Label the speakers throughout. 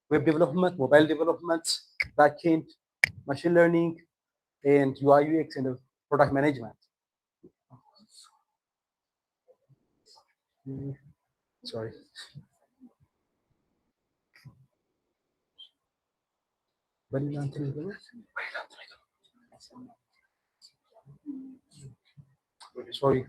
Speaker 1: web development, mobile development, backend, machine learning, and UI UX and product management. Sorry. Sorry.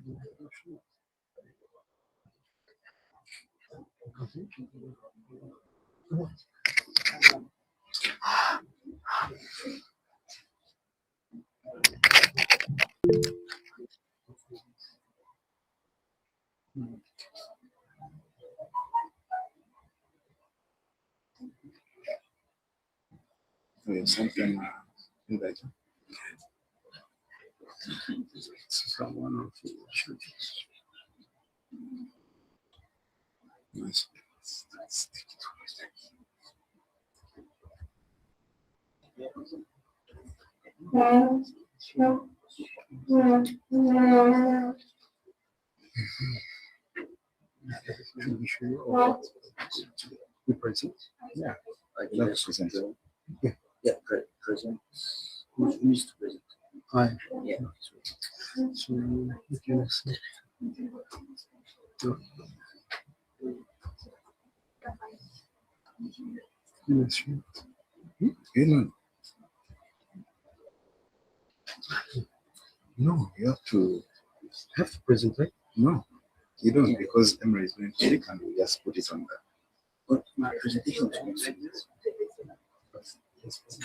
Speaker 2: Something like
Speaker 1: Someone
Speaker 2: nice.
Speaker 1: you present?
Speaker 2: Yeah, that's present. Yeah, present. Who needs to present?
Speaker 1: Hi.
Speaker 2: Yeah.
Speaker 1: So you can see. Yes.
Speaker 2: You know, no, you
Speaker 1: Have to present, right?
Speaker 2: no, you don't because Emma is going to click and we just put it on there.
Speaker 3: But my presentation is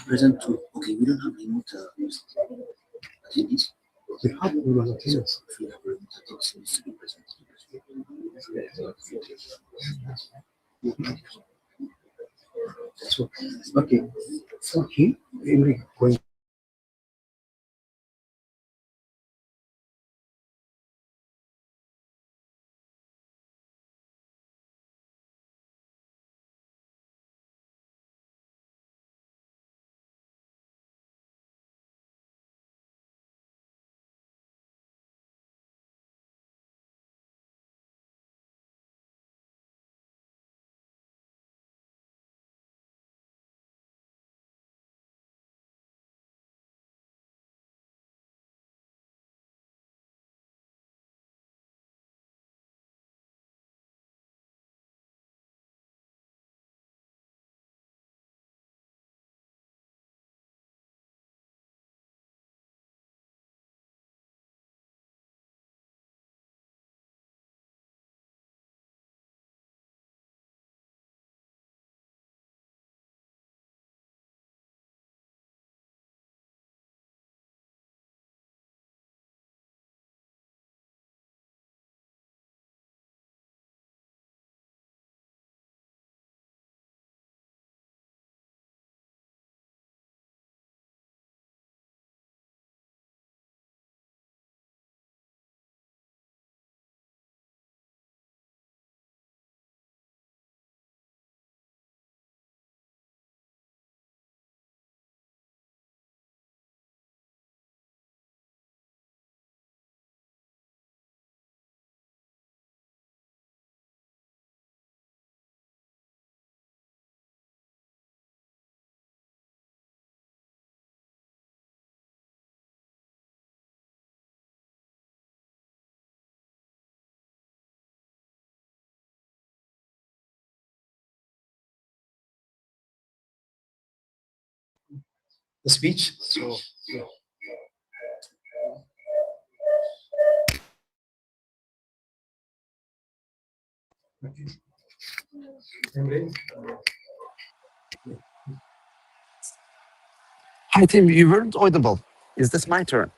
Speaker 3: present to, okay, we don't have remote attendees.
Speaker 1: We have remote attendees.
Speaker 3: If we have remote attendees, it needs to be present.
Speaker 1: So, okay. Okay. Emily, going. The speech. So, yeah.
Speaker 4: Hi, Tim. You weren't audible. Is this my turn?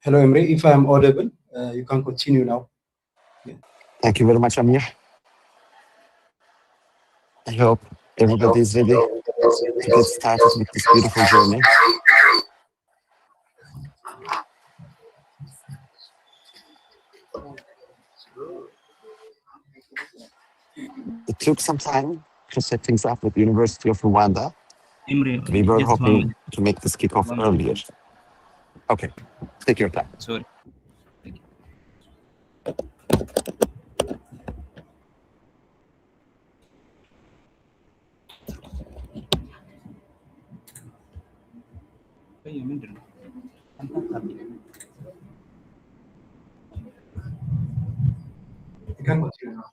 Speaker 1: Hello, Emre. If I'm audible, you can continue now.
Speaker 4: Thank you very much, Amir. I hope everybody is ready to get started with this beautiful journey. It took some time to set things up with the University of Rwanda.
Speaker 2: Imre,
Speaker 4: We were
Speaker 2: just 1
Speaker 4: hoping
Speaker 2: minute.
Speaker 4: to make this kickoff
Speaker 2: 1
Speaker 4: earlier.
Speaker 2: minute.
Speaker 4: Okay, take your time.
Speaker 2: Sorry. Thank you. Hey, Amir.
Speaker 1: You can continue now.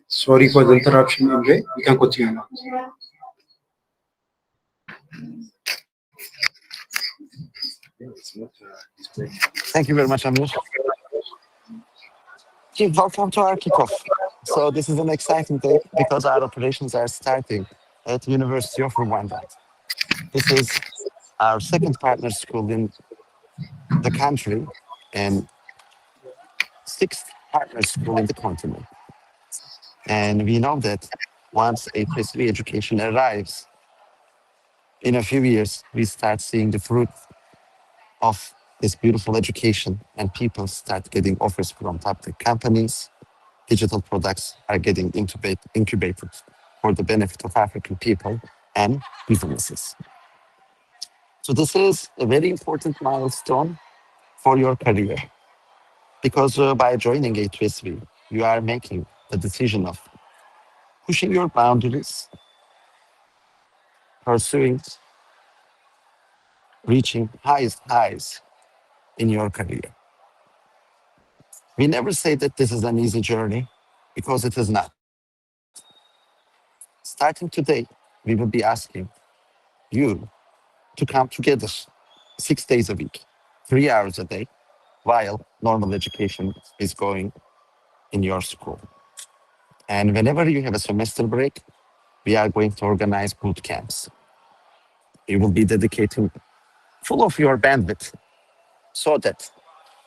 Speaker 1: Sorry for the interruption, Emre. You can continue now.
Speaker 4: Thank you very much, Amir. Okay, welcome to our kickoff. So this is an exciting day because our operations are starting at the University of Rwanda. This is our second partner school in the country and sixth partner school in the continent. And we know that once A2SV education arrives, in a few years, we start seeing the fruit of this beautiful education and people start getting offers from top tech companies. Digital products are getting incubated for the benefit of African people and businesses. So this is a very important milestone for your career because by joining A2SV, you are making the decision of pushing your boundaries, pursuing, reaching highest highs in your career. We never say that this is an easy journey because it is not. Starting today, we will be asking you to come together 6 days a week, 3 hours a day, while normal education is going in your school. And whenever you have a semester break, we are going to organize boot camps. You will be dedicating full of your bandwidth so that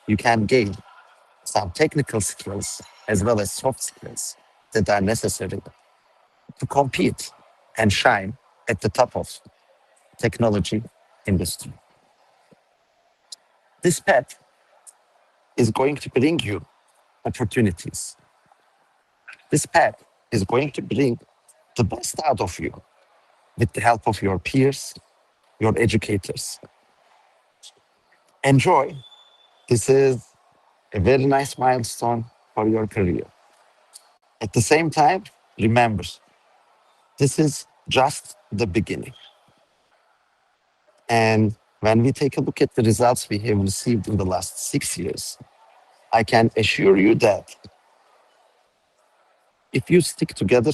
Speaker 4: you can gain some technical skills as well as soft skills that are necessary to compete and shine at the top of technology industry. This path is going to bring you opportunities. This path is going to bring the best out of you with the help of your peers, your educators. Enjoy. This is a very nice milestone for your career. At the same time, remember, this is just the beginning. And when we take a look at the results we have received in the last 6 years, I can assure you that if you stick together,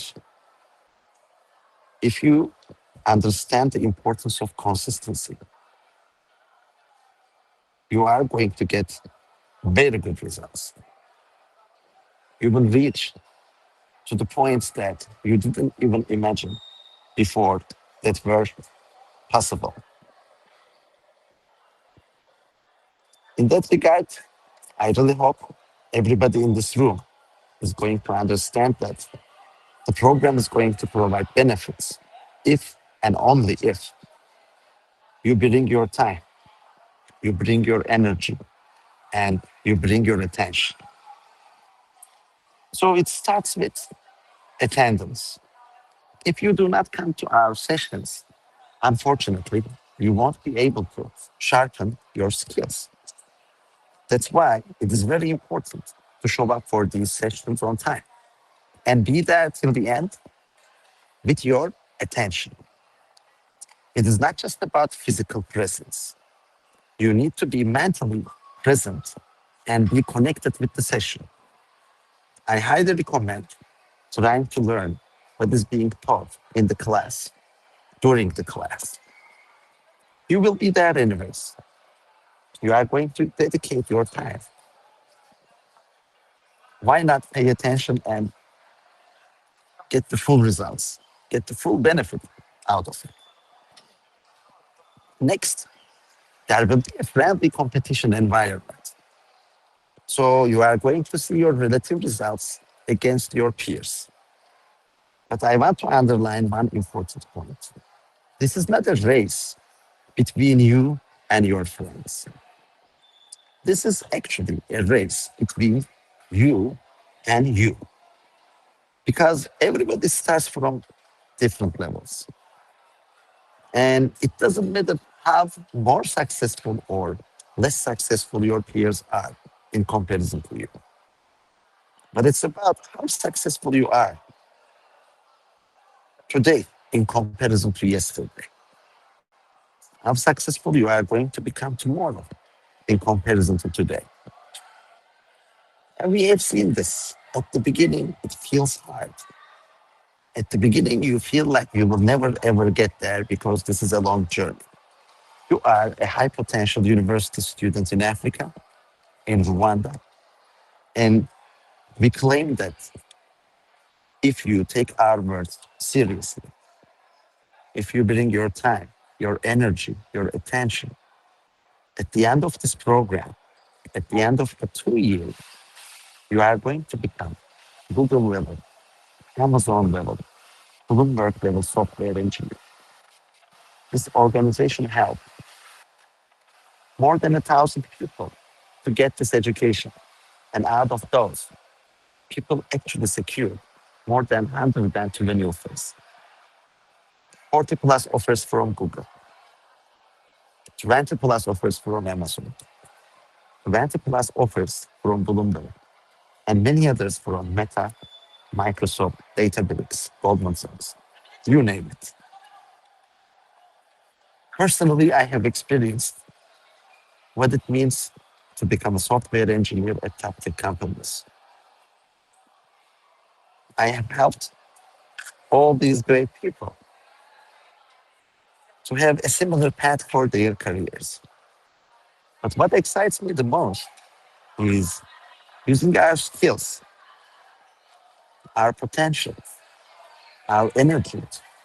Speaker 4: if you understand the importance of consistency, you are going to get very good results. You will reach to the points that you didn't even imagine before that were possible. In that regard, I really hope everybody in this room is going to understand that the program is going to provide benefits if and only if you bring your time, you bring your energy, and you bring your attention. So it starts with attendance. If you do not come to our sessions, unfortunately, you won't be able to sharpen your skills. That's why it is very important to show up for these sessions on time and be there till the end with your attention. It is not just about physical presence. You need to be mentally present and be connected with the session. I highly recommend trying to learn what is being taught in the class during the class. You will be there anyways. You are going to dedicate your time. Why not pay attention and get the full results, get the full benefit out of it? Next, there will be a friendly competition environment. So you are going to see your relative results against your peers. But I want to underline one important point. This is not a race between you and your friends. This is actually a race between you and you, because everybody starts from different levels. And it doesn't matter how more successful or less successful your peers are in comparison to you. But it's about how successful you are today in comparison to yesterday. How successful you are going to become tomorrow in comparison to today. And we have seen this. At the beginning, it feels hard. At the beginning, you feel like you will never ever get there because this is a long journey. You are a high potential university student in Africa, in Rwanda, and we claim that if you take our words seriously, if you bring your time, your energy, your attention, at the end of this program, at the end of the 2 years, you are going to become Google level, Amazon level, Bloomberg level software engineer. This organization helped more than 1,000 people to get this education. And out of those, people actually secured more than 120 offers. 40 plus offers from Google, 20 plus offers from Amazon, 20 plus offers from Bloomberg, and many others from Meta, Microsoft, Databricks, Goldman Sachs, you name it. Personally, I have experienced what it means to become a software engineer at top tech companies. I have helped all these great people to have a similar path for their careers. But what excites me the most is using our skills, our potential, our energy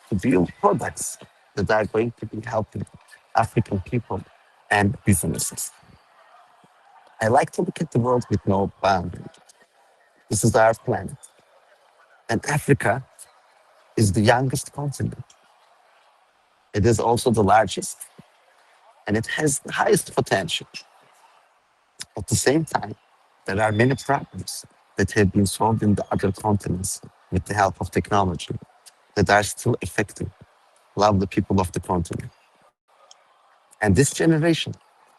Speaker 4: to build products that are going to be helping African people and businesses. I like to look at the world with no boundary. This is our planet. And Africa is the youngest continent. It is also the largest, and it has the highest potential. At the same time, there are many problems that have been solved in the other continents with the help of technology that are still affecting lovely people of the continent. And this generation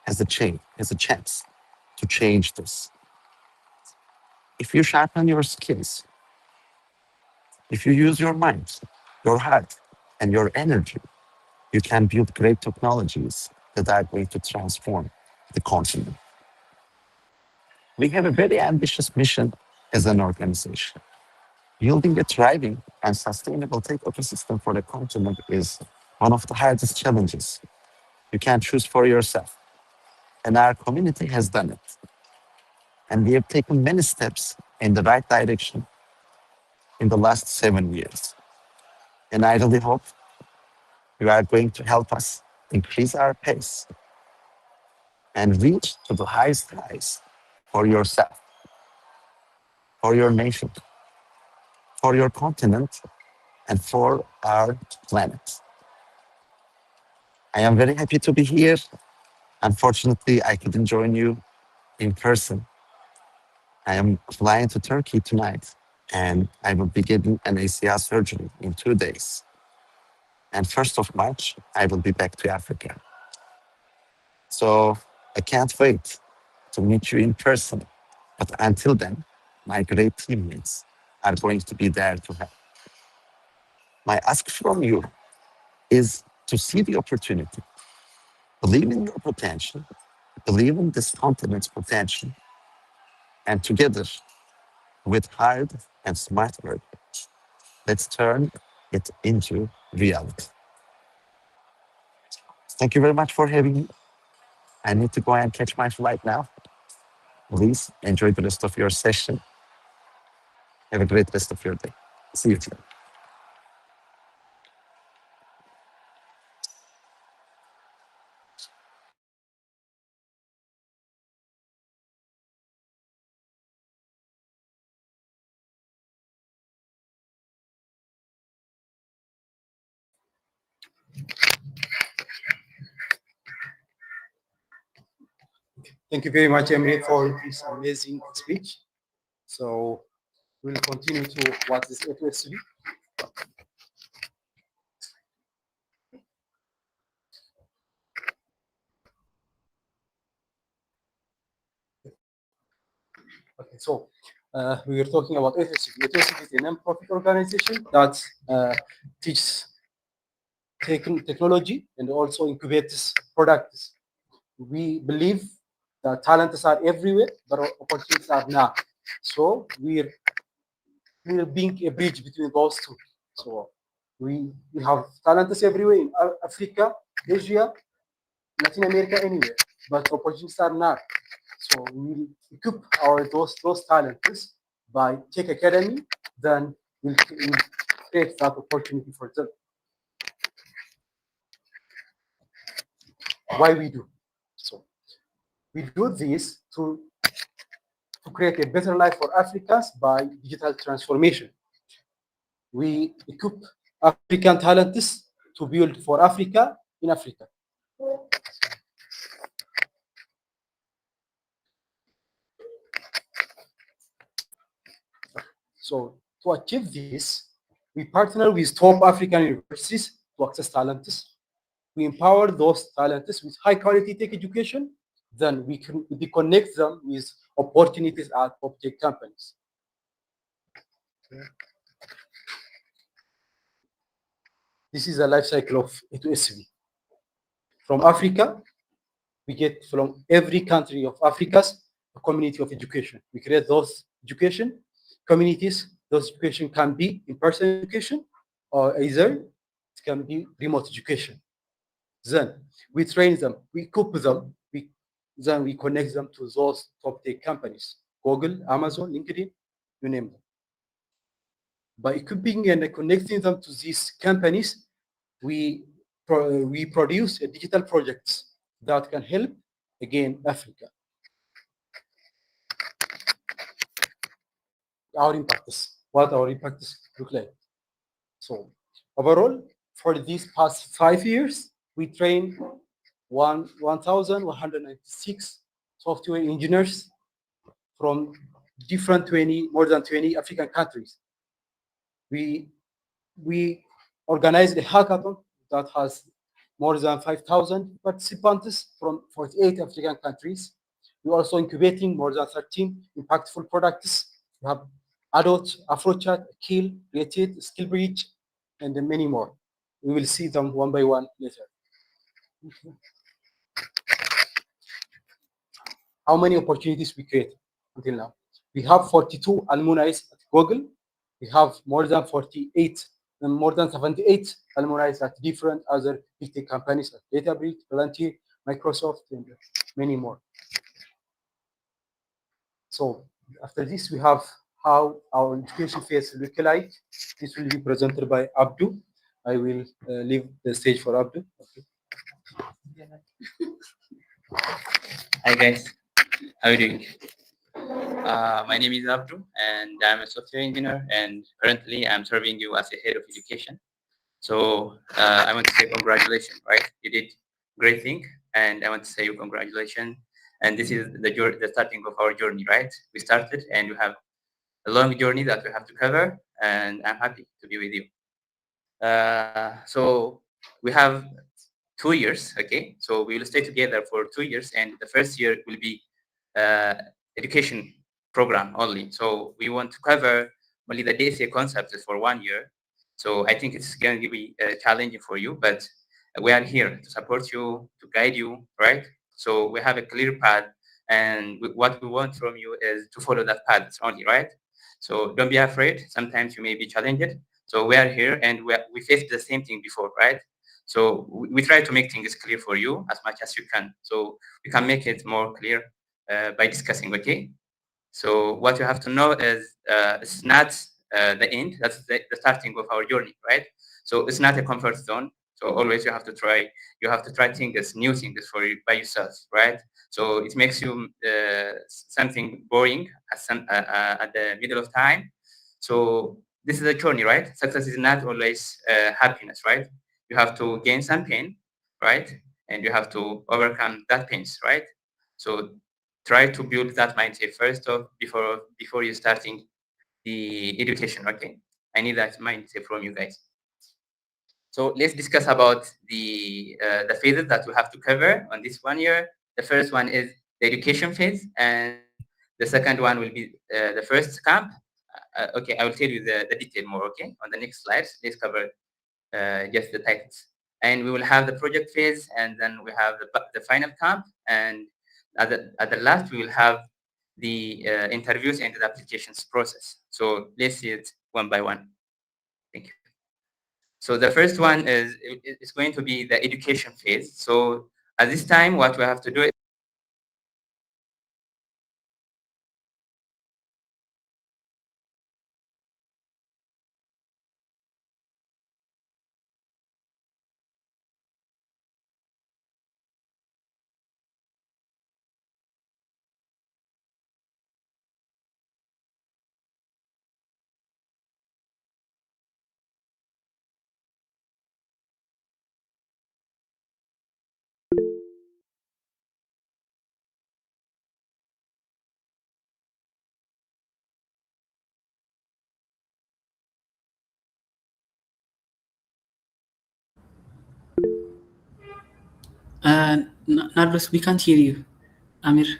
Speaker 4: has a chance to change this. If you sharpen your skills, if you use your mind, your heart, and your energy, you can build great technologies that are going to transform the continent. We have a very ambitious mission as an organization. Building a thriving and sustainable tech ecosystem for the continent is one of the hardest challenges you can choose for yourself. And our community has done it. And we have taken many steps in the right direction in the last 7 years. And I really hope you are going to help us increase our pace and reach to the highest heights for yourself, for your nation, for your continent, and for our planet. I am very happy to be here. Unfortunately, I couldn't join you in person. I am flying to Turkey tonight, and I will be getting an ACL surgery in 2 days. And 1st of March, I will be back to Africa. So I can't wait to meet you in person. But until then, my great teammates are going to be there to help. My ask from you is to see the opportunity, believe in your potential, believe in this continent's potential, and together, with hard and smart work, let's turn it into reality. Thank you very much for having me. I need to go and catch my flight now. Please enjoy the rest of your session. Have a great rest of your day. See you.
Speaker 1: Thank you very much, Emre, for this amazing speech. So we'll continue to what is A2SV. Okay, so we were talking about A2SV. A2SV is a non-profit organization that teaches technology and also incubates products. We believe that talents are everywhere, but opportunities are not. So we're being a bridge between those two. So we have talents everywhere in Africa, Asia, Latin America, anywhere, but opportunities are not. So we equip those talents by Tech Academy, then we'll create that opportunity for them. Why we do? So we do this to create a better life for Africans by digital transformation. We equip African talents to build for Africa in Africa. So to achieve this, we partner with top African universities to access talents. We empower those talents with high quality tech education. Then we connect them with opportunities at top tech companies. This is a life cycle of A2SV. From Africa, we get from every country of Africa's a community of education. We create those education communities. Those education can be in-person education or either it can be remote education. Then we train them, we equip them, then we connect them to those top tech companies, Google, Amazon, LinkedIn, you name them. By equipping and connecting them to these companies, we produce digital projects that can help, again, Africa. Our impacts, what our impacts look like. So overall, for these past 5 years, we trained 1,196 software engineers from more than 20 African countries. We organized a hackathon that has more than 5,000 participants from 48 African countries. We're also incubating more than 13 impactful products. We have Adult, AfroChat, Kill, Created, SkillBridge, and many more. We will see them one by one later. How many opportunities we create until now? We have 42 alumni at Google. We have more than 48 and more than 78 alumni at different other big tech companies like Databricks, Palantir, Microsoft, and many more. So after this, we have how our education phase look like. This will be presented by Abdu. I will leave the stage for Abdu. Okay.
Speaker 5: Hi guys, how are you doing? My name is Abdu and I'm a software engineer and currently I'm serving you as a head of education. So I want to say congratulations, right? You did great thing and I want to say you congratulations. And this is the starting of our journey, right? We started and we have a long journey that we have to cover and I'm happy to be with you. So we have 2 years, okay? So we will stay together for 2 years and the first year will be education program only. So we want to cover only the DSA concepts for 1 year. So I think it's going to be challenging for you, but we are here to support you, to guide you, right? So we have a clear path and what we want from you is to follow that path only, right? So don't be afraid. Sometimes you may be challenged. So we are here and we faced the same thing before, right? So we try to make things clear for you as much as you can. So we can make it more clear by discussing, okay? So what you have to know is it's not the end. That's the starting of our journey, right? So it's not a comfort zone. So always you have to try. You have to try things, new things for you by yourself, right? So it makes you something boring at the middle of time. So this is a journey, right? Success is not always happiness, right? You have to gain some pain, right? And you have to overcome that pains, right? So try to build that mindset first of before you starting the education. Okay, I need that mindset from you guys. So let's discuss about the phases that we have to cover on this 1 year. The first one is the education phase, and the second one will be the first camp. Okay, I will tell you the detail more. Okay, on the next slides, let's cover just the titles. And we will have the project phase, and then we have the final camp, and at the last we will have the interviews and the applications process. So let's see it one by one. Thank you. So the first one is going to be the education phase. So at this time, what we have to do
Speaker 3: Nardos, we can't hear you. Amir.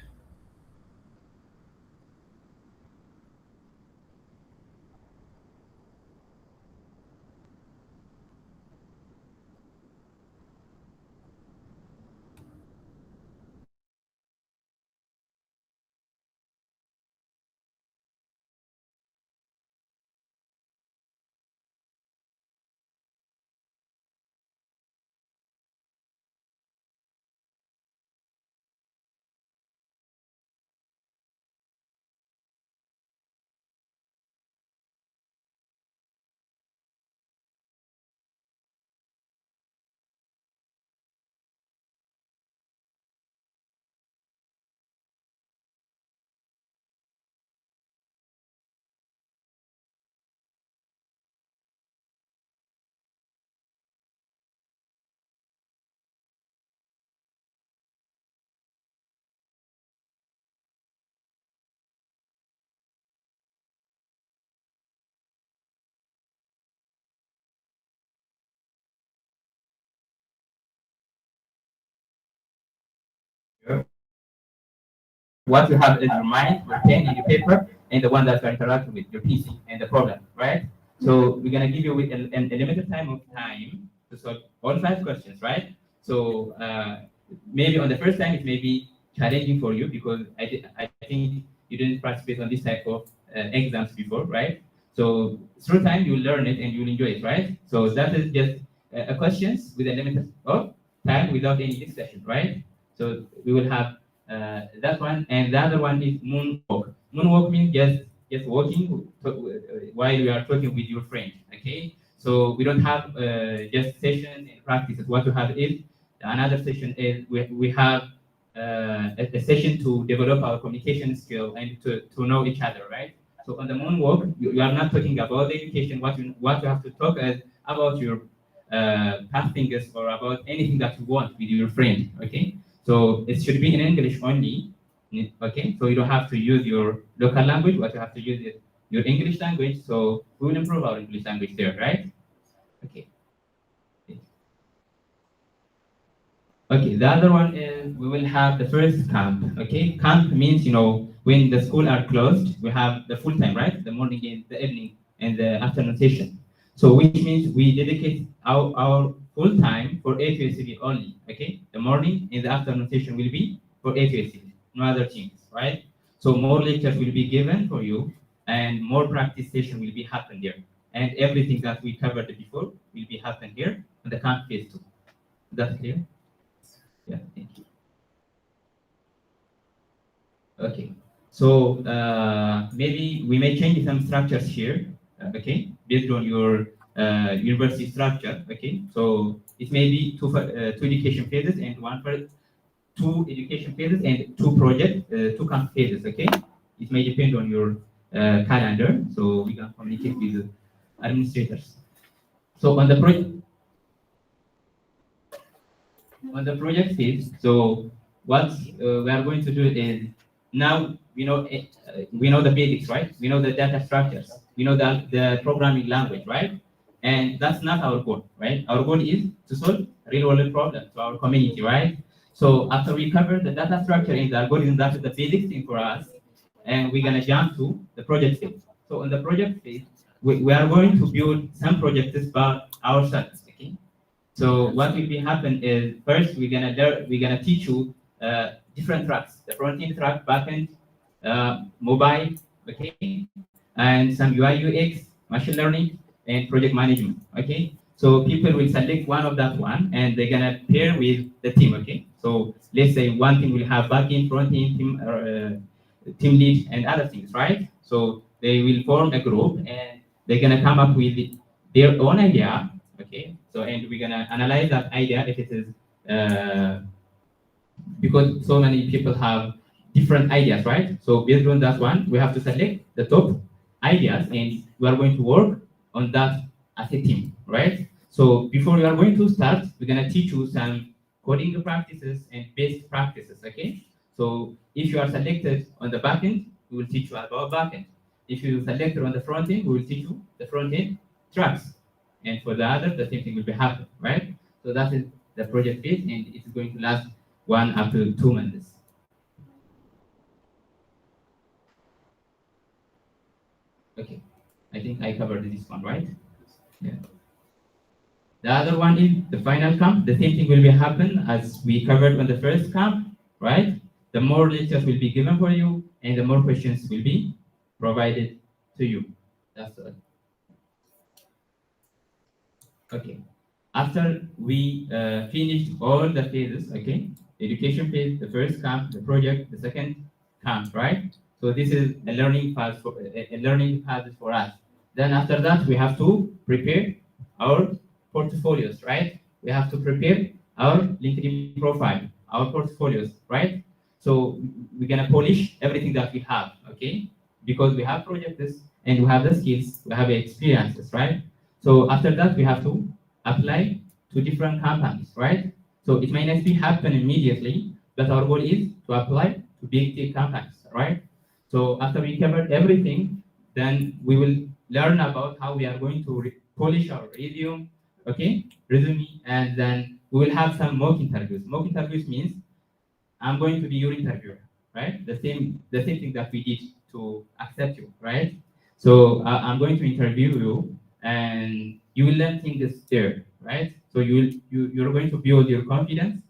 Speaker 5: what you have in your mind, your pen and your paper, and the one that you're interacting with, your PC and the problem, right? So we're gonna give you a limited time to solve all 5 questions, right? So maybe on the first time it may be challenging for you because I think you didn't participate on this type of exams before, right? So through time you will learn it and you will enjoy it, right? So that is just a questions with a limited of time without any discussion, right? So we will have that one, and the other one is moonwalk. Moonwalk means just walking while you are talking with your friend. Okay, so we don't have just sessions and practices. What we have is another session is we have a session to develop our communication skill and to know each other, right? So on the moonwalk, you are not talking about the education. What you have to talk is about your past things or about anything that you want with your friend. Okay, so it should be in English only. Okay, so you don't have to use your local language, but you have to use your English language. So we will improve our English language there, right? Okay. Okay, the other one is we will have the first camp. Okay, camp means when the school are closed, we have the full time, right? The morning and the evening and the afternoon session. So which means we dedicate our full time for A2SV only. Okay, the morning and the afternoon session will be for A2SV, no other things, right? So more lectures will be given for you, and more practice session will be happen there, and everything that we covered before will be happen here on the camp phase 2. That's clear. Yeah, thank you. Okay, So maybe we may change some structures here, okay, based on your university structure, okay. So it may be two education phases and two education phases and two camp phases, okay. It may depend on your calendar, so we can communicate with the administrators. So on the project phase, so what we are going to do is, now we know the basics, right? We know the data structures, we know the programming language, right? And that's not our goal, right? Our goal is to solve real world problems to our community, right? So after we cover the data structure and the algorithm, that's the basic thing for us, and we're gonna jump to the project phase. So on the project phase, we are going to build some projects by ourselves, okay? So what will be happen is, first we're gonna teach you different tracks: the front end track, back end, mobile, okay, and some UI UX, machine learning, and project management. Okay, so people will select one of that one, and they're gonna pair with the team. Okay, so let's say one team will have back end, front end, team lead, and other things, right? So they will form a group, and they're gonna come up with their own idea. Okay, so and we're gonna analyze that idea if it is because so many people have different ideas, right? So based on that one, we have to select the top ideas, and we are going to work on that as a team, right? So before we are going to start, we're gonna teach you some coding practices and best practices, okay? So if you are selected on the backend, we will teach you about backend. If you selected on the front end, we will teach you the front end tracks. And for the other, the same thing will be happening, right? So that is the project phase, and it's going to last 1 up to 2 months. Okay, I think I covered this one, right? Yeah. The other one is the final camp. The same thing will be happen as we covered on the first camp, right? The more lectures will be given for you, and the more questions will be provided to you. That's all. Okay. After we finished all the phases, okay, education phase, the first camp, the project, the second camp, right? So this is a learning path for us. Then after that, we have to prepare our portfolios, right? We have to prepare our LinkedIn profile, our portfolios, right? So we're gonna polish everything that we have, okay? Because we have projects and we have the skills, we have the experiences, right? So after that, we have to apply to different companies, right? So it may not be happen immediately, but our goal is to apply to big tech companies, right? So after we covered everything, then we will learn about how we are going to polish our resume, and then we will have some mock interviews. Mock interviews means I'm going to be your interviewer, right? The same thing that we did to accept you, right? So I'm going to interview you, and you will learn things there, right? So you're going to build your confidence,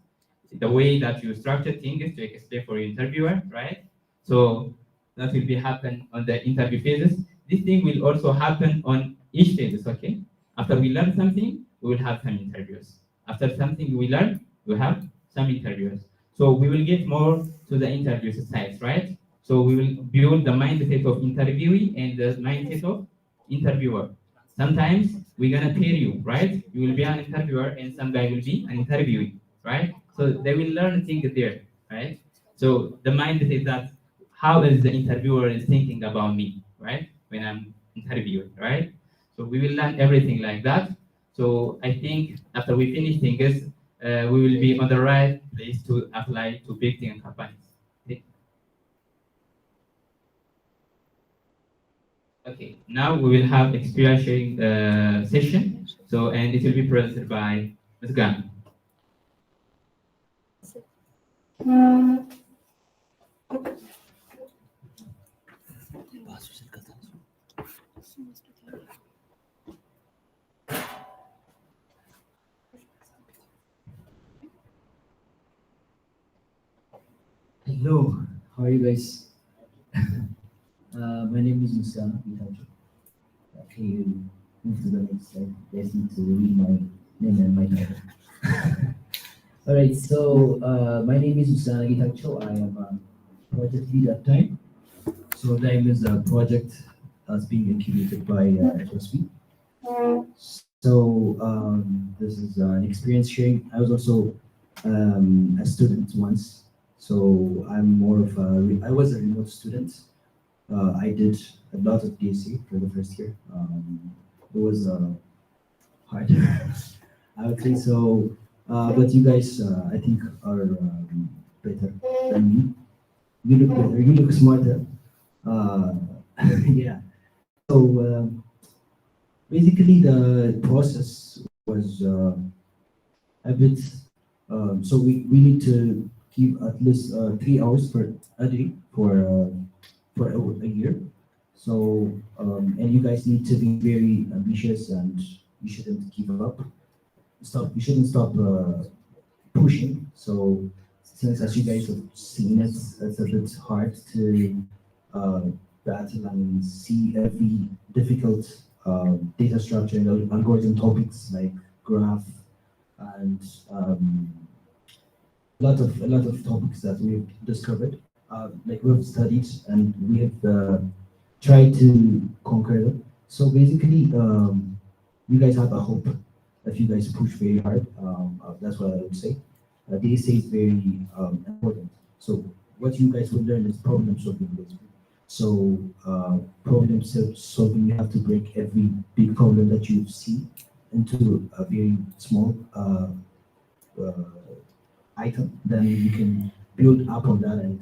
Speaker 5: the way that you structure things to explain for your interviewer, right? So that will be happen on the interview phases. This thing will also happen on each phases, okay? After we learn something, we will have some interviews. After something we learn, we have some interviews. So we will get more to the interview sides, right? So we will build the mindset of interviewee and the mindset of interviewer. Sometimes we're gonna pair you, right? You will be an interviewer and some guy will be an interviewee, right? So they will learn things there, right? So the mindset is that how is the interviewer is thinking about me, right? When I'm interviewing, right? So we will learn everything like that. So I think after we finish things, we will be on the right place to apply to big tech companies. Okay, now we will have experience sharing session. So, and it will be presented by Ms. Gan.
Speaker 6: Hello, how are you guys? My name is Musa. Can you move to the next slide? There's need to read my name and my title. All right, so my name is Musa Gitacho. I am a project lead at time. So DIME is a project that's being incubated by A2SV. So this is an experience sharing. I was also a student once, so I'm more of I was a remote student. I did a lot of DSC for the first year. It was hard, I would say so. But you guys, I think, are better than me. You look better. You look smarter. Uh, yeah. So basically, the process was a bit. So we need to give at least 3 hours per a day for a year. So and you guys need to be very ambitious, and you shouldn't give up. Stop. You shouldn't stop pushing. So since as you guys have seen it, it's a bit hard to uh, battle and see every difficult data structure and algorithm topics like graph and a lot of topics that we've discovered, like we've studied and we have tried to conquer them. So basically, you guys have a hope if you guys push very hard. That's what I would say. The essay is very important. So what you guys will learn is problem solving, basically. So problem solving, you have to break every big problem that you see into a very small uh, item. Then you can build up on that and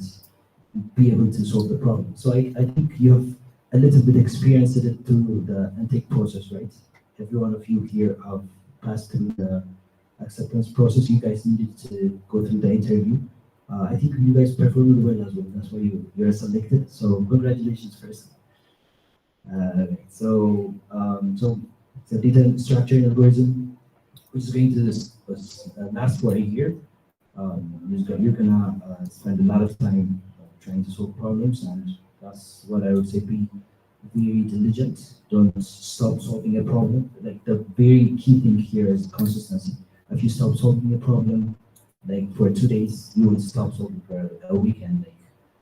Speaker 6: be able to solve the problem. So I think you have a little bit experience in it through the intake process, right? Every one of you here have passed through the acceptance process. You guys needed to go through the interview. I think you guys performed well as well. That's why you're selected. So congratulations first. So it's a data structure and algorithm, which is going to last for a year. You're gonna spend a lot of time trying to solve problems, and that's what I would say. Be very diligent. Don't stop solving a problem. Like the very key thing here is consistency. If you stop solving a problem, like for 2 days, you will stop solving for a weekend. Like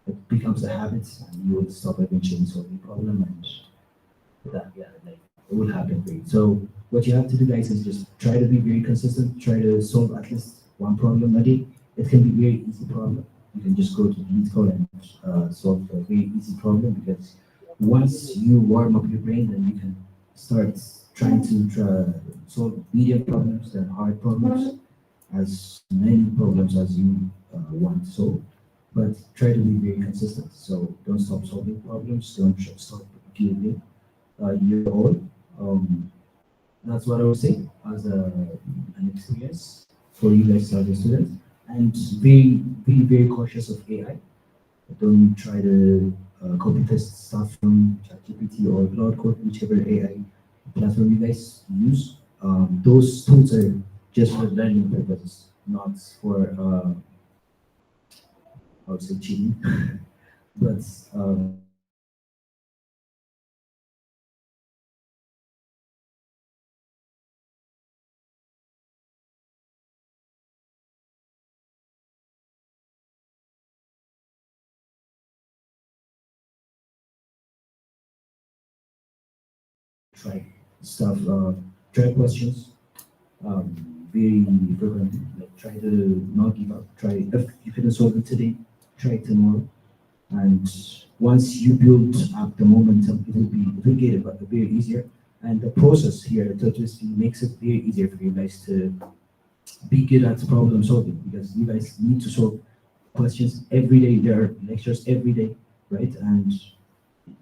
Speaker 6: it becomes a habit, and you will stop eventually solving a problem, and that like it will happen for you. So what you have to do, guys, is just try to be very consistent. Try to solve at least one problem a day. It can be very easy problem. You can just go to LeetCode and solve a very easy problem, because once you warm up your brain, then you can start trying to solve medium problems and hard problems, as many problems as you want to solve. But try to be very consistent. So don't stop solving problems. Don't stop giving your all. That's what I would say as an experience for you guys as a student. And be very cautious of AI. Don't try to copy paste stuff from ChatGPT or Cloud Code, whichever AI platform you guys use. Those tools are just for learning purposes, not for I would say cheating. But try stuff, try questions, very frequently. Like try to not give up. Try if you couldn't solve it today, try it tomorrow. And once you build up the momentum, it will get very easier. And the process here at A2SV makes it very easier for you guys to be good at problem solving, because you guys need to solve questions every day. There are lectures every day, right? And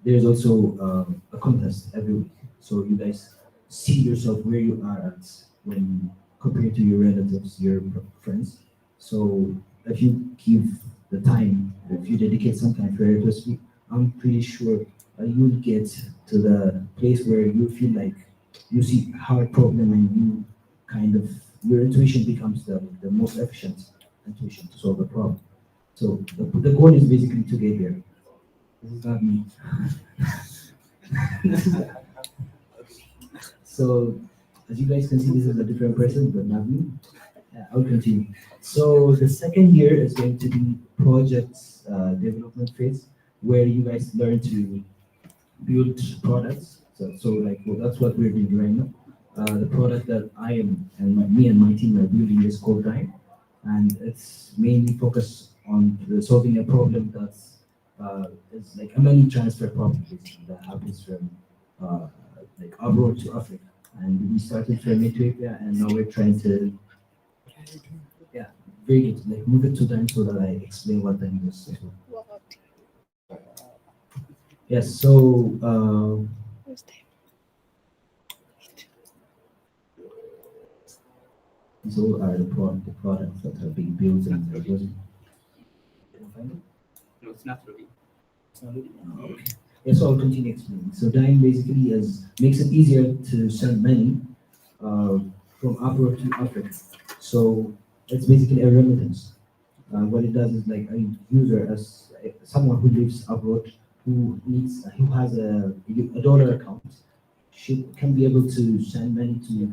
Speaker 6: there's also a contest every week. So you guys see yourself where you are at when compared to your relatives, your friends. So if you give the time, if you dedicate some time for A2SV, I'm pretty sure you'll get to the place where you feel like you see hard problem and you kind of your intuition becomes the most efficient intuition to solve the problem. So the goal is basically to get there. This is not me. So as you guys can see, this is a different person, but not me. I'll continue. So the second year is going to be project development phase. where you guys learn to build products. So like, well, that's what we're doing right now. The product that I am and me and my team are building is called Dime, and it's mainly focused on solving a problem that's it's like a money transfer problem basically that happens from like abroad to Africa. And we started from Ethiopia, and now we're trying to very good. Like move it to Dime so that I explain what Dime is. Yes. So. These all are the products that are being built and they're using.
Speaker 5: No, it's not really.
Speaker 6: Okay. Yes, I'll continue explaining. So Dime basically makes it easier to send money from abroad to Africa. So it's basically a remittance. What it does is like a user, as someone who lives abroad, who has a dollar account, can be able to send money to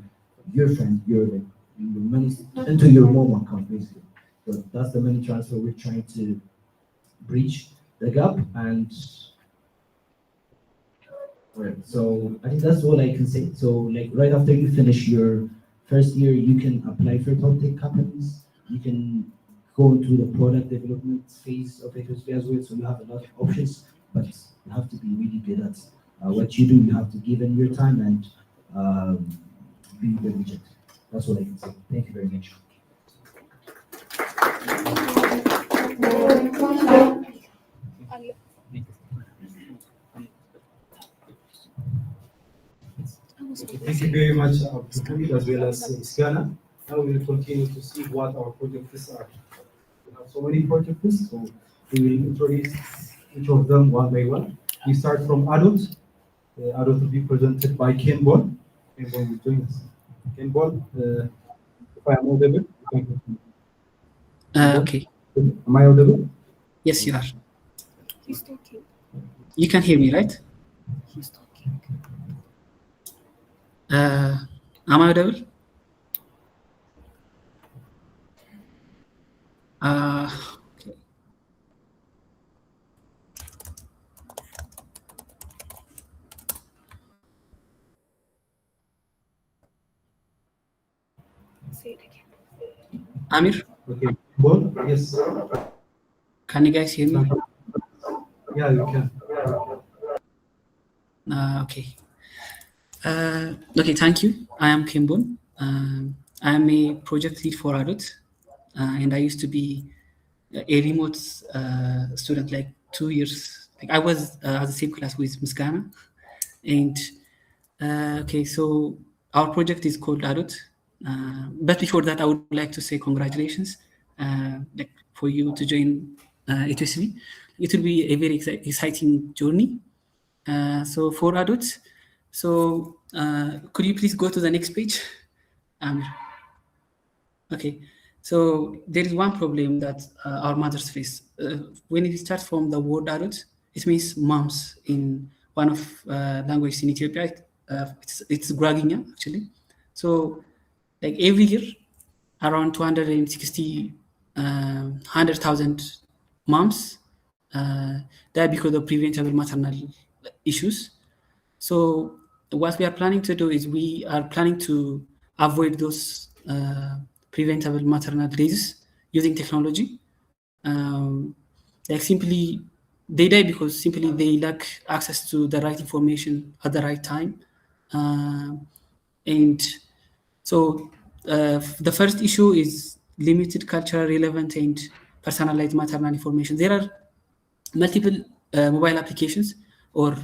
Speaker 6: your friend, your money into your mobile account basically. So that's the money transfer we're trying to bridge the gap. And right, so I think that's all I can say. So like right after you finish your first year, you can apply for top tech companies. You can go into the product development phase of A2SV as well. So you have a lot of options, but you have to be really good at what you do. You have to give in your time and be diligent. That's what I can say. Thank you very much.
Speaker 1: Thank you very much, Abdul, as well as Iskana. Now we will continue to see what our projects are. We have so many projects, so we will introduce each of them one by one. We start from adult. Adult will be presented by Ken Ball. Ken Ball will join us. Ken Ball, if I am audible, you can continue.
Speaker 7: Okay.
Speaker 1: Am I audible?
Speaker 7: Yes, you are. You can hear me, right? Am I audible? Okay. Amir,
Speaker 1: Okay. Ball, yes.
Speaker 7: can you guys hear me?
Speaker 1: Yeah, you can.
Speaker 7: Okay. Okay, thank you. I am Kimbun. I am a project lead for adults, and I used to be a remote student like 2 years. Like I was at the same class with Ms. Ghana. And okay, so our project is called Adult. But before that, I would like to say congratulations like for you to join A2SV. It will be a very exciting journey. So for adults, so could you please go to the next page? Okay, so there is one problem that our mothers face. When it starts from the word adult, it means moms in one of languages in Ethiopia. It's Guaraghinya actually. So like every year, around 260, 100,000 moms die because of preventable maternal issues. So what we are planning to do is we are planning to avoid those preventable maternal deaths using technology. Like simply, they die because simply they lack access to the right information at the right time. And so the first issue is limited cultural relevant and personalized maternal information. There are multiple mobile applications or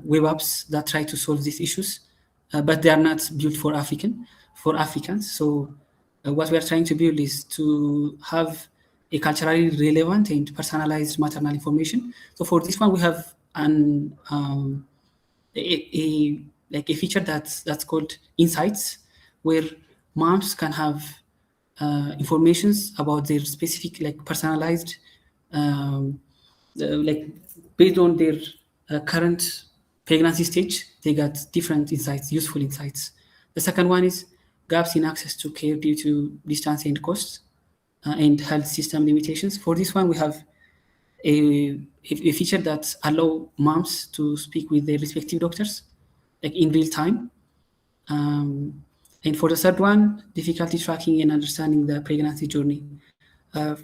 Speaker 7: web apps that try to solve these issues, but they are not built for Africans. So what we are trying to build is to have a culturally relevant and personalized maternal information. So for this one, we have like a feature that's called Insights, where moms can have informations about their specific, like personalized, like based on their current pregnancy stage, they got different insights, useful insights. The second one is gaps in access to care due to distance and costs and health system limitations. For this one, we have a feature that allow moms to speak with their respective doctors, like in real time. And for the third one, difficulty tracking and understanding the pregnancy journey.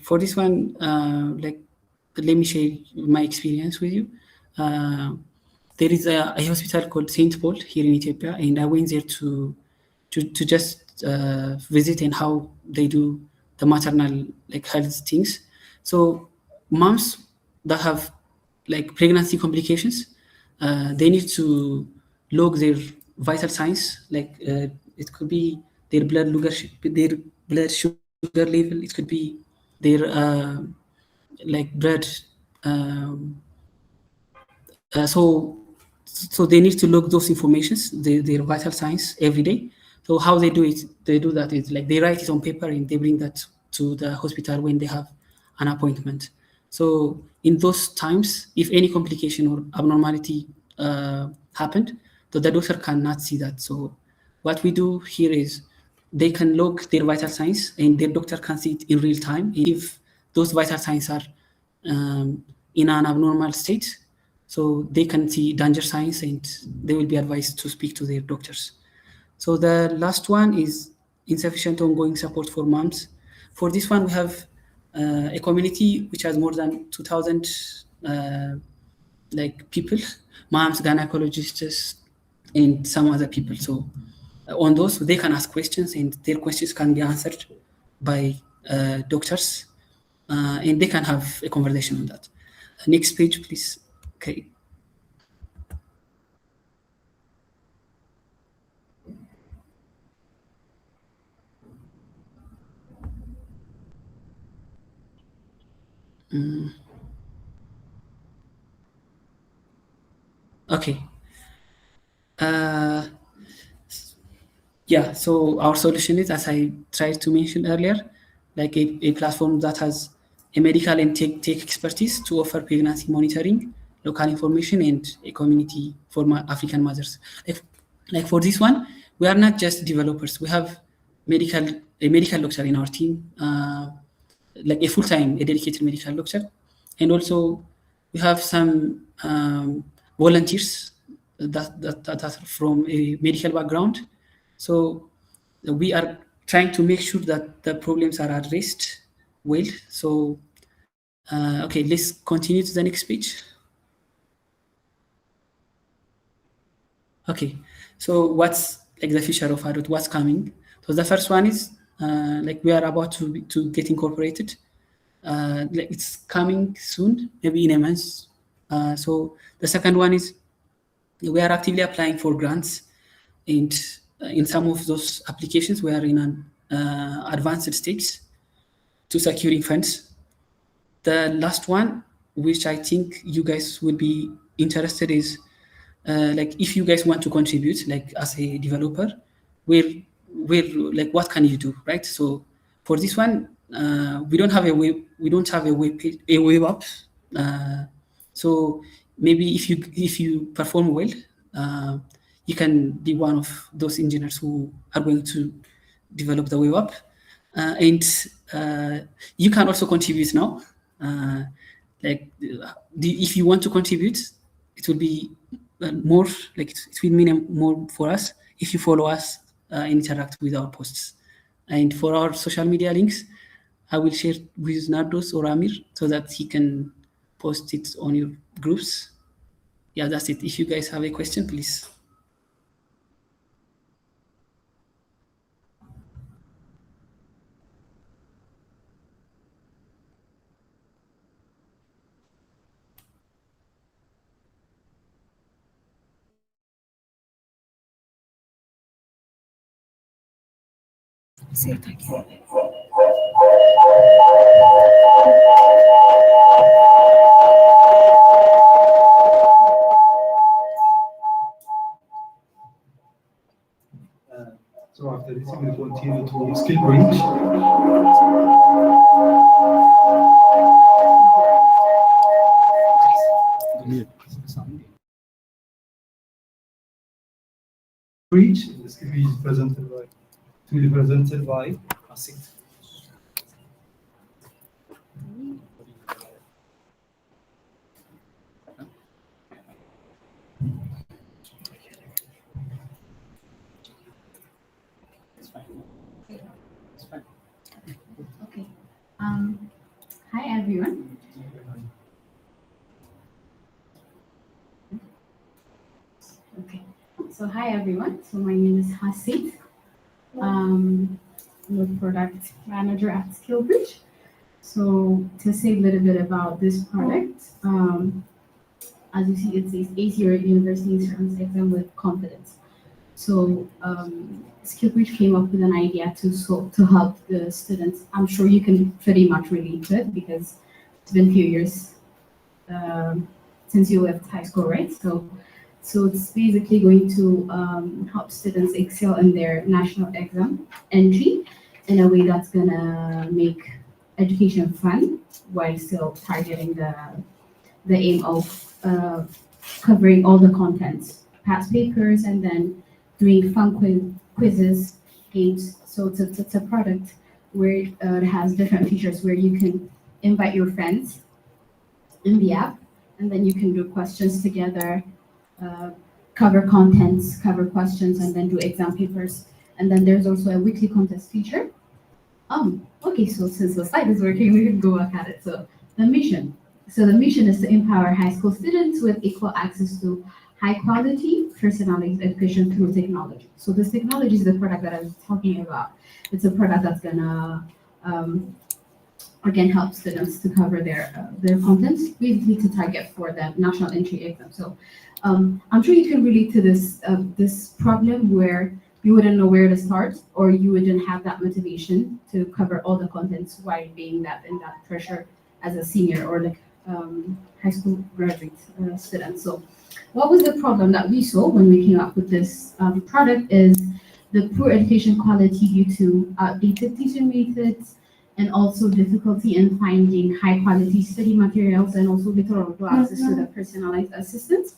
Speaker 7: For this one, like, let me share my experience with you. There is a hospital called St. Paul here in Ethiopia, and I went there to just visit and how they do the maternal like health things. So moms that have like pregnancy complications, they need to log their vital signs. Like it could be their blood sugar level. It could be their like blood. Um, so they need to log those informations, their vital signs every day. So how they do it, they do that is like they write it on paper and they bring that to the hospital when they have an appointment. So in those times, if any complication or abnormality happened, the doctor cannot see that. So what we do here is they can log their vital signs and their doctor can see it in real time. If those vital signs are in an abnormal state, so they can see danger signs and they will be advised to speak to their doctors. So the last one is insufficient ongoing support for moms. For this one, we have a community which has more than 2,000 like people, moms, gynecologists, and some other people. So on those, they can ask questions and their questions can be answered by doctors, and they can have a conversation on that. Next page, please. Okay. Okay. Yeah, so our solution is, as I tried to mention earlier, like a platform that has a medical and tech expertise to offer pregnancy monitoring, local information, and a community for African mothers. Like for this one, we are not just developers. We have a medical doctor in our team, like a full-time, a dedicated medical doctor. And also we have some volunteers that are from a medical background. So we are trying to make sure that the problems are addressed well. So, okay, let's continue to the next page. Okay, so what's like the future of adult? What's coming? So the first one is like we are about to get incorporated. Like it's coming soon, maybe in a month. So the second one is we are actively applying for grants, and in some of those applications, we are in an advanced stage to securing funds. The last one, which I think you guys would be interested, is like if you guys want to contribute, like as a developer, where like what can you do, right? So for this one, we don't have a web app. So maybe if you perform well, you can be one of those engineers who are going to develop the web app, and you can also contribute now. If you want to contribute, it will be more like it will mean more for us if you follow us and interact with our posts. And for our social media links, I will share with Nardos or Amir so that he can post it on your groups. Yeah, that's it. If you guys have a question, please.
Speaker 1: So after this, we will continue to skill bridge. Bridge, the skill bridge is presented by Asit.
Speaker 8: everyone. Okay, so hi everyone. So my name is Hasit. I'm a product manager at SkillBridge. So to say a little bit about this product, as you see, it says easier university entrance exam with confidence. So SkillBridge came up with an idea to help the students. I'm sure you can pretty much relate to it because it's been a few years since you left high school, right? So it's basically going to help students excel in their national exam entry in a way that's gonna make education fun while still targeting the aim of covering all the contents, past papers, and then doing fun quizzes, games. So it's a product where it has different features where you can invite your friends in the app, and then you can do questions together, cover contents, cover questions, and then do exam papers. And then there's also a weekly contest feature. Okay, so since the slide is working, we can go back at it. So the mission. So the mission is to empower high school students with equal access to high quality personalized education through technology. So this technology is the product that I was talking about. It's a product that's gonna again help students to cover their contents, basically to target for the national entry exam. So I'm sure you can relate to this problem where you wouldn't know where to start, or you wouldn't have that motivation to cover all the contents while being in that pressure as a senior or like high school graduate student. So what was the problem that we saw when we came up with this product is the poor education quality due to outdated teaching methods, and also difficulty in finding high quality study materials, and also little or no access to the personalized assistance.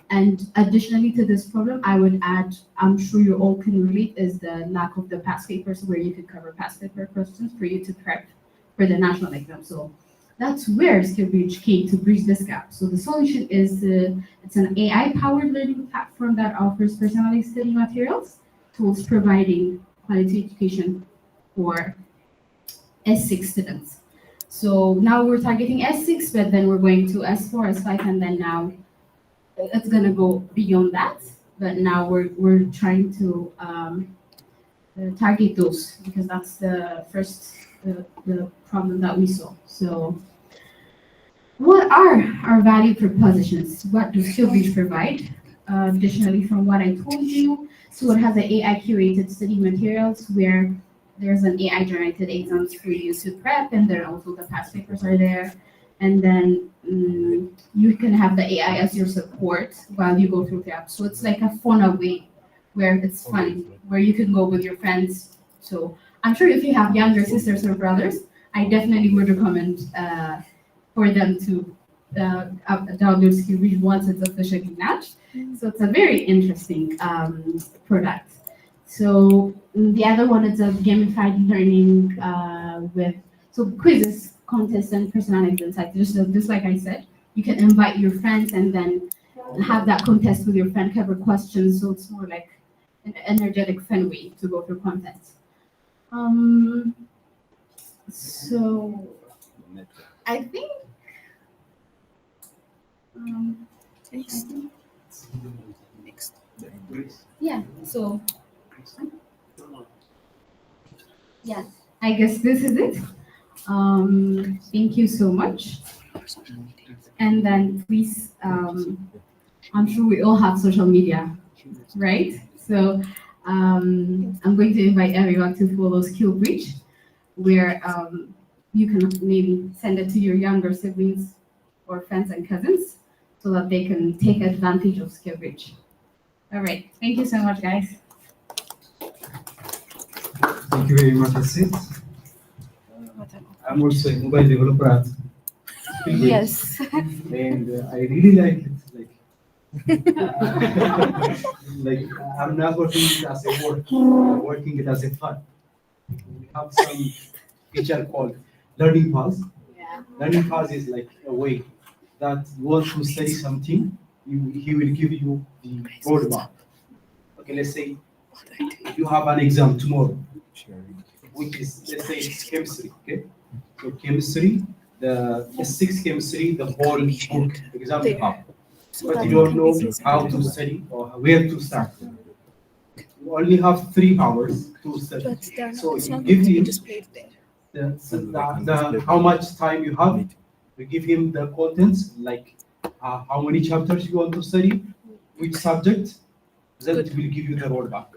Speaker 8: And additionally to this problem, I would add, I'm sure you all can relate, is the lack of the past papers where you could cover past paper questions for you to prep for the national exam. So that's where SkillBridge came to bridge this gap. So the solution is it's an AI-powered learning platform that offers personalized study materials, tools providing quality education for S6 students. So now we're targeting S6, but then we're going to S4, S5, and then now it's gonna go beyond that. But now we're trying to target those because that's the first the problem that we saw. So what are our value propositions? What does SkillBridge provide? Additionally, from what I told you, so it has an AI curated study materials where there's an AI generated exams for you to prep, and then also the past papers are there. And then you can have the AI as your support while you go through the app. So it's like a fun way where it's fun, where you can go with your friends. So I'm sure if you have younger sisters or brothers, I definitely would recommend for them to download SkillBridge once it's officially launched. So it's a very interesting product. So the other one is a gamified learning with quizzes, contests, and personalized insights. Just like I said, you can invite your friends and then have that contest with your friend, cover questions. So it's more like an energetic, fun way to go through content. So I think. Yeah. So. Yeah. I guess this is it. Thank you so much. And then please, I'm sure we all have social media, right? So I'm going to invite everyone to follow SkillBridge, where you can maybe send it to your younger siblings or friends and cousins so that they can take advantage of SkillBridge. All right. Thank you so much, guys.
Speaker 1: Thank you very much, Asit. I'm also a mobile developer at SkillBridge.
Speaker 8: Yes.
Speaker 1: And I really like it. Like I'm not working it as a work, I'm working it as a fun. We have some feature called Learning Paths.
Speaker 8: Yeah.
Speaker 1: Learning Paths is like a way that you want to study something, he will give you the roadmap. Okay, let's say you have an exam tomorrow, which is, let's say it's chemistry, okay? So chemistry, the S6 chemistry, the whole book exam you have,
Speaker 9: So
Speaker 1: but
Speaker 9: that
Speaker 1: you
Speaker 9: it
Speaker 1: don't
Speaker 9: can
Speaker 1: know
Speaker 9: be presented
Speaker 1: how to study or where to start. You only have 3 hours to study.
Speaker 9: But they are
Speaker 1: So
Speaker 9: not, it's
Speaker 1: you
Speaker 9: not
Speaker 1: give
Speaker 9: going to be
Speaker 1: him
Speaker 9: displayed there.
Speaker 1: how much time you have. We give him the contents, like how many chapters you want to study, which subject. Then it will give you the roadmap.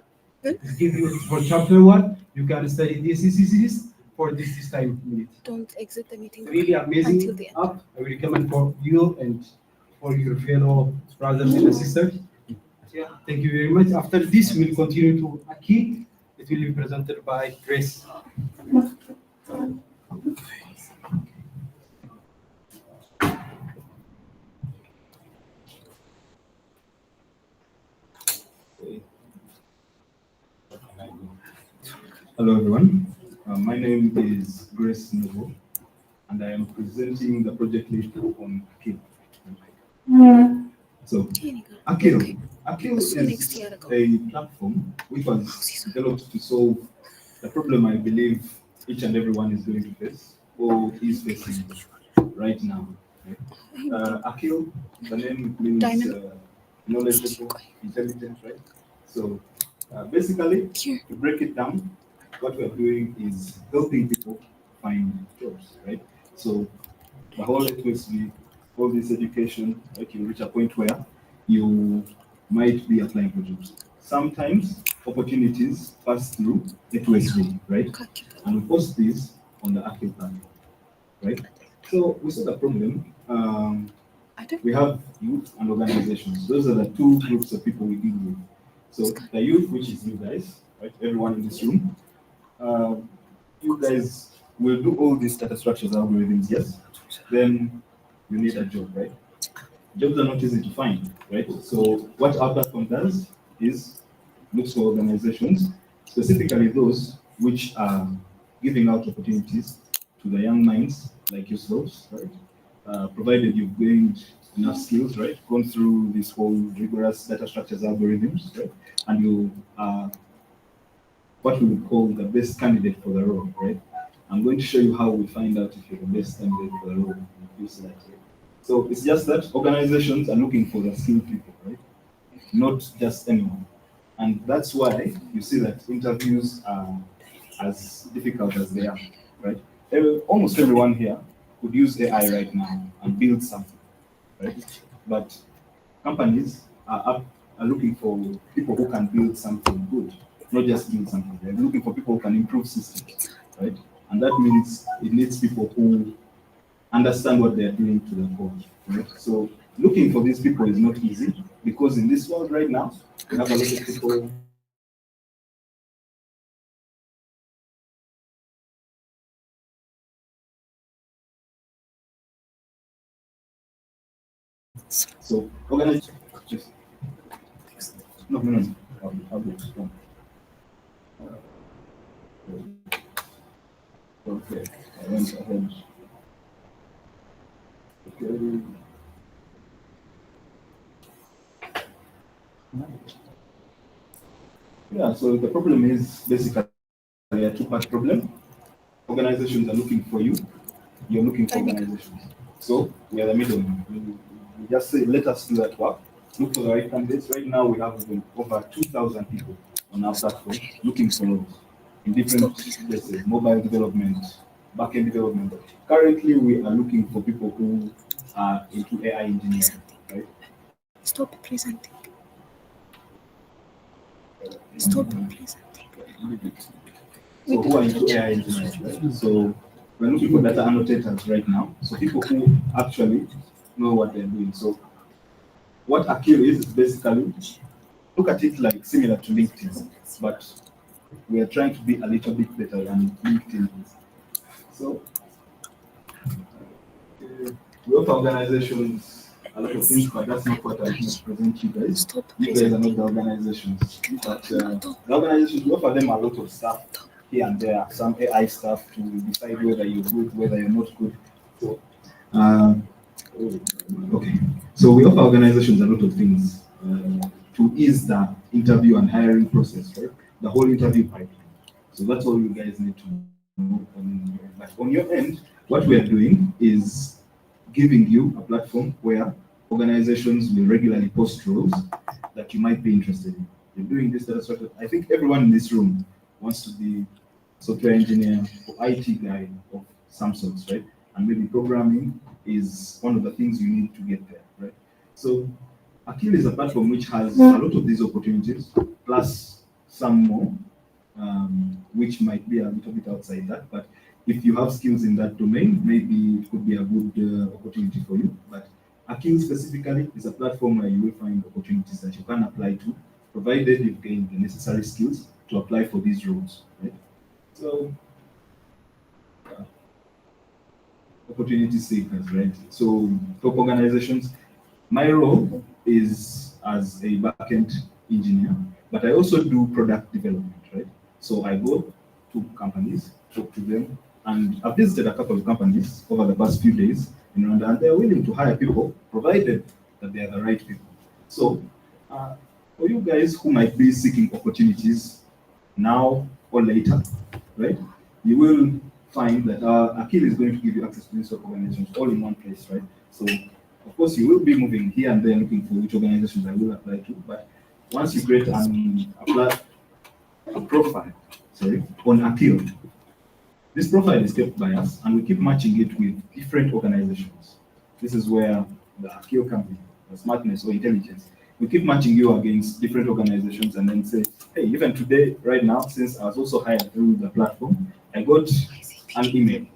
Speaker 9: Good.
Speaker 1: It will give you for chapter 1, you can study this for this time minute.
Speaker 9: Don't exit the meeting
Speaker 1: Really
Speaker 9: until
Speaker 1: amazing
Speaker 9: the end.
Speaker 1: app. I will recommend for you and for your fellow brothers and sisters. Yeah, thank you very much. After this, we'll continue to Aki. It will be presented by Grace.
Speaker 10: Hello, everyone. My name is Grace Novo, and I am presenting the project lead on Akil. So, Akil is a platform which was developed to solve the problem I believe each and everyone is going to face or is facing right now. Akil, the name means knowledgeable, intelligent, right? So, basically, to break it down, what we're doing is helping people find jobs, right? So the whole A2SV, all this education, like you reach a point where you might be applying for jobs. Sometimes opportunities pass through A2SV, right? And we post these on the Akil platform, right? So we saw the problem. We have youth and organizations. Those are the two groups of people we deal with. So the youth, which is you guys, right? Everyone in this room. You guys will do all these data structures algorithms, yes? Then you need a job, right? Jobs are not easy to find, right? So what our platform does is looks for organizations, specifically those which are giving out opportunities to the young minds like yourselves, right? Provided you've gained enough skills, right? Gone through this whole rigorous data structures algorithms, right? And you are what we would call the best candidate for the role, right? I'm going to show you how we find out if you're the best candidate for the role. So it's just that organizations are looking for the skilled people, right? Not just anyone. And that's why you see that interviews are as difficult as they are, right? Almost everyone here could use AI right now and build something, right? But companies are looking for people who can build something good, not just build something. They're looking for people who can improve systems, right? And that means it needs people who understand what they're doing to the core, right? So looking for these people is not easy because in this world right now, we have a lot of people. So organize. No. I'll do it. Okay, I went ahead. Okay. Yeah, so the problem is basically a two-part problem. Organizations are looking for you, you're looking for organizations. So we are the middleman. We just say, let us do that work. Look for the right candidates. Right now, we have over 2,000 people on our platform looking for roles in different places, mobile development, backend development. Currently, we are looking for people who are into AI engineering, right?
Speaker 9: Stop presenting. Stop presenting.
Speaker 10: So who are into AI engineering, right? So we're looking for data annotators right now. So people who actually know what they're doing. So what Akil is basically, look at it like similar to LinkedIn, but we are trying to be a little bit better than LinkedIn is. So we offer organizations a lot of things, but that's not what I want to present you guys. You guys are not the organizations. But the organizations, we offer them a lot of stuff here and there, some AI stuff to decide whether you're good, whether you're not good. So, okay. So we offer organizations a lot of things to ease the interview and hiring process, right? The whole interview pipeline. So that's all you guys need to know. But on your end, what we are doing is giving you a platform where organizations will regularly post roles that you might be interested in. You're doing this, that, sort of. I think everyone in this room wants to be software engineer or IT guy of some sorts, right? And maybe programming is one of the things you need to get there, right? So Akil is a platform which has a lot of these opportunities, plus some more, which might be a little bit outside that. But if you have skills in that domain, maybe it could be a good opportunity for you. But Akil specifically is a platform where you will find opportunities that you can apply to, provided you've gained the necessary skills to apply for these roles, right? So, opportunity seekers, right? So, top organizations. My role is as a backend engineer, but I also do product development, right? So I go to companies, talk to them, and I've visited a couple of companies over the past few days in Rwanda, and they're willing to hire people, provided that they are the right people. So, for you guys who might be seeking opportunities now or later, right? You will find that Akil is going to give you access to these organizations all in one place, right? So, of course, you will be moving here and there looking for which organizations I will apply to, but once you create a profile, on Akil, this profile is kept by us, and we keep matching it with different organizations. This is where the Akil company, the smartness or intelligence, we keep matching you against different organizations and then say, hey, even today, right now, since I was also hired through the platform, I got an email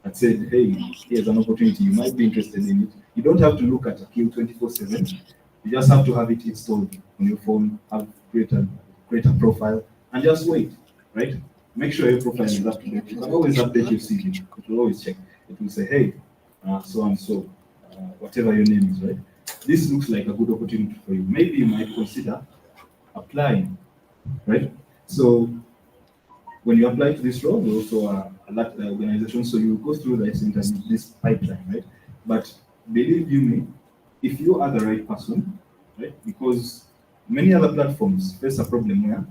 Speaker 10: that said, hey, here's an opportunity, you might be interested in it. You don't have to look at Akil 24/7. You just have to have it installed on your phone, create a profile, and just wait, right? Make sure your profile is up to date. You can always update your CV. It will always check. It will say, hey, so and so, whatever your name is, right? This looks like a good opportunity for you. Maybe you might consider applying, right? So when you apply to this role, we also alert the organization, so you go through this pipeline, right? But believe you me, if you are the right person, right? Because many other platforms face a problem where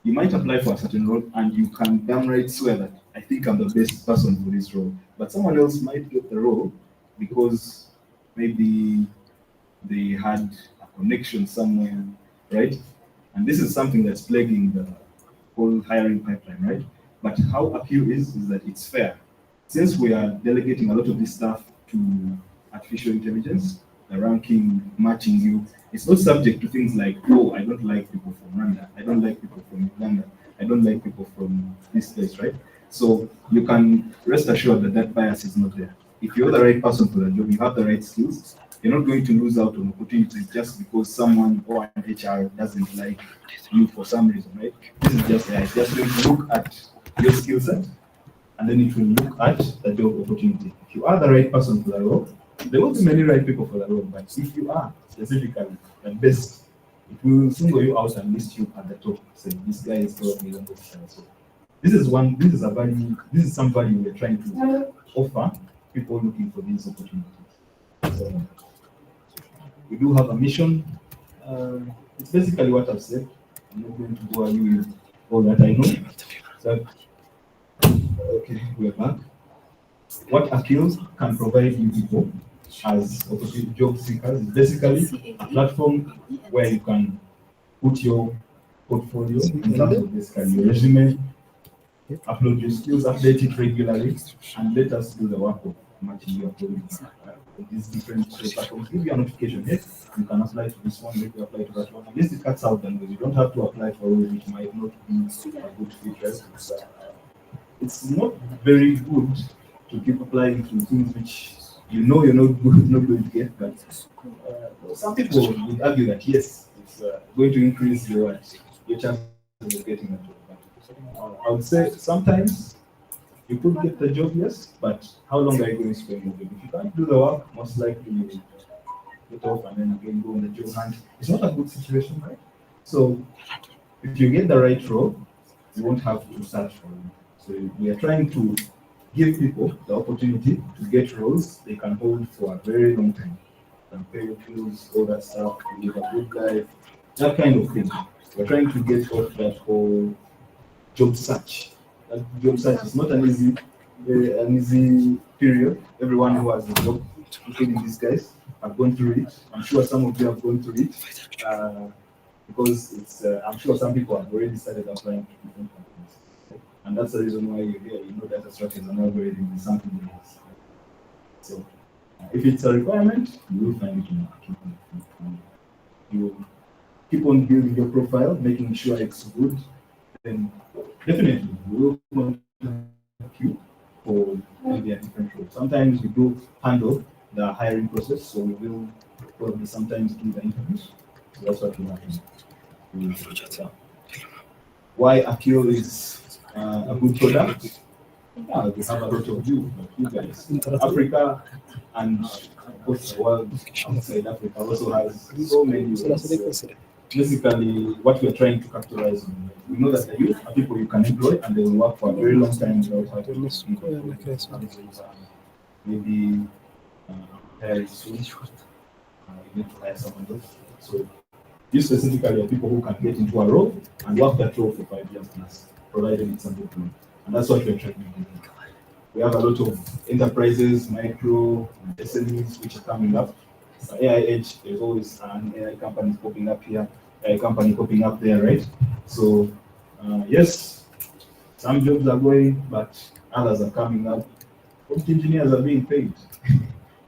Speaker 10: you might apply for a certain role and you can damn right swear that I think I'm the best person for this role, but someone else might get the role because maybe they had a connection somewhere, right? And this is something that's plaguing the whole hiring pipeline, right? But how Akil is that it's fair. Since we are delegating a lot of this stuff to artificial intelligence, the ranking, matching you, it's not subject to things like, oh, I don't like people from Rwanda, I don't like people from Uganda, I don't like people from this place, right? So you can rest assured that that bias is not there. If you're the right person for the job, you have the right skills, you're not going to lose out on opportunities just because someone or an HR doesn't like you for some reason, right? This is just it's just going to look at your skill set, and then it will look at the job opportunity. If you are the right person for the role, there will be many right people for the role, but if you are specifically the best, it will single you out and list you at the top. Say, this guy is probably the best. So this is a value, this is some value we're trying to offer people looking for these opportunities. So we do have a mission. It's basically what I've said. I'm not going to bore you with all that I know. So, okay, we're back. What Akil can provide you people as opportunity job seekers is basically a platform where you can put your portfolio in terms of basically your resume, upload your skills, update it regularly, and let us do the work of matching your applications. These different platforms give you a notification. Yes, you can apply to this one, maybe apply to that one. At least it cuts out and you don't have to apply for roles which might not be a good fit. It's not very good to keep applying to things which you know you're not going to get, but some people would argue that yes, it's going to increase your chances of getting a job. I would say sometimes you could get the job, yes, but how long are you going to spend with it? If you can't do the work, most likely you will get off and then again go on the job hunt. It's not a good situation, right? So if you get the right role, you won't have to search for it. So we are trying to give people the opportunity to get roles they can hold for a very long time. Can pay your bills, all that stuff, you live a good life, that kind of thing. We're trying to get off that whole job search. That job search is not an easy period. Everyone who has a job, including these guys, have gone through it. I'm sure some of you have gone through it because it's. I'm sure some people have already started applying to different companies, and that's the reason why you're here. You know data structures and algorithm is something else. So, if it's a requirement, you will find it in Acumen. You keep on building your profile, making sure it's good, then definitely we will contact you for maybe a different role. Sometimes we do handle the hiring process, so we will probably sometimes do the interviews. So that's what will happen. Why Akio is a good product? Yeah, we have a lot of you guys. Africa and of course the world outside Africa also has so many ways. Basically, what we're trying to capitalize on. We know that the youth are people you can employ and they will work for a very long time without having to maybe hire soon. You need to hire someone else. So you specifically are people who can get into a role and work that role for 5 years plus, provided it's a good role. And that's what we're trying to do. We have a lot of enterprises, micro, SMEs, which are coming up. AI age, there's always an AI company popping up here, AI company popping up there, right? So, yes, some jobs are going, but others are coming up. Most engineers are being paid.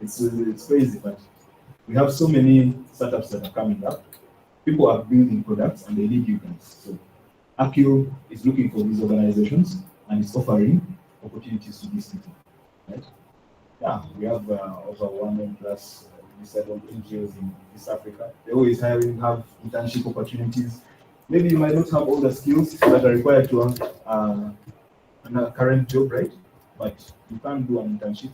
Speaker 10: It's crazy, but we have so many startups that are coming up. People are building products and they need you guys. So, Akio is looking for these organizations and is offering opportunities to these people, right? Yeah, we have over 1 million plus disabled NGOs in East Africa. They're always hiring, have internship opportunities. Maybe you might not have all the skills that are required to have a current job, right? But you can do an internship.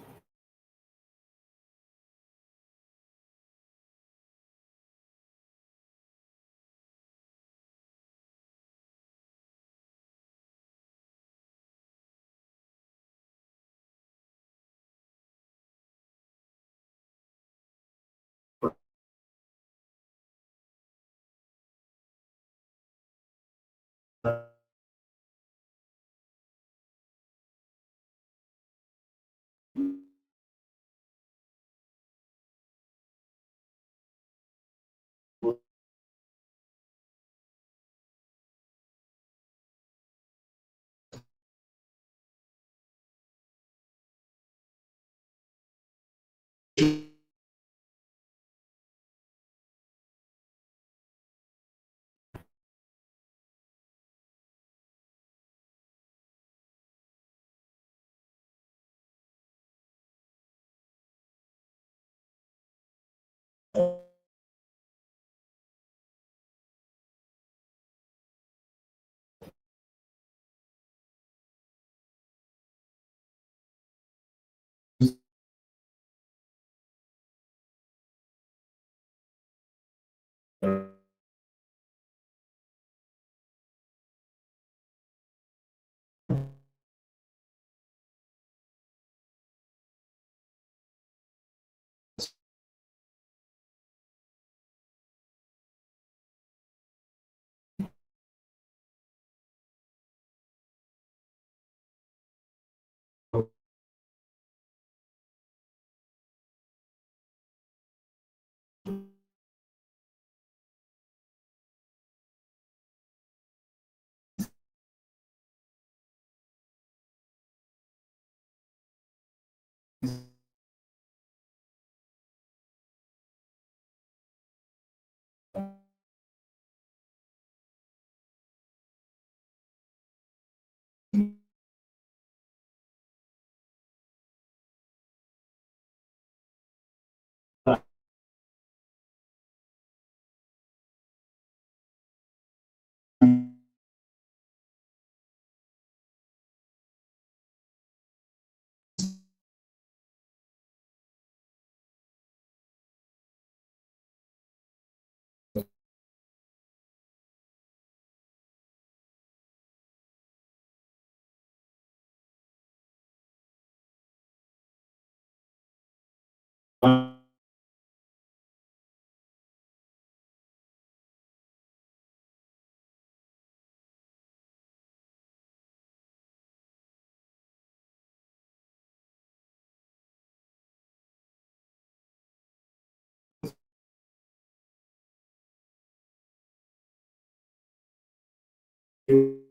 Speaker 6: Mm.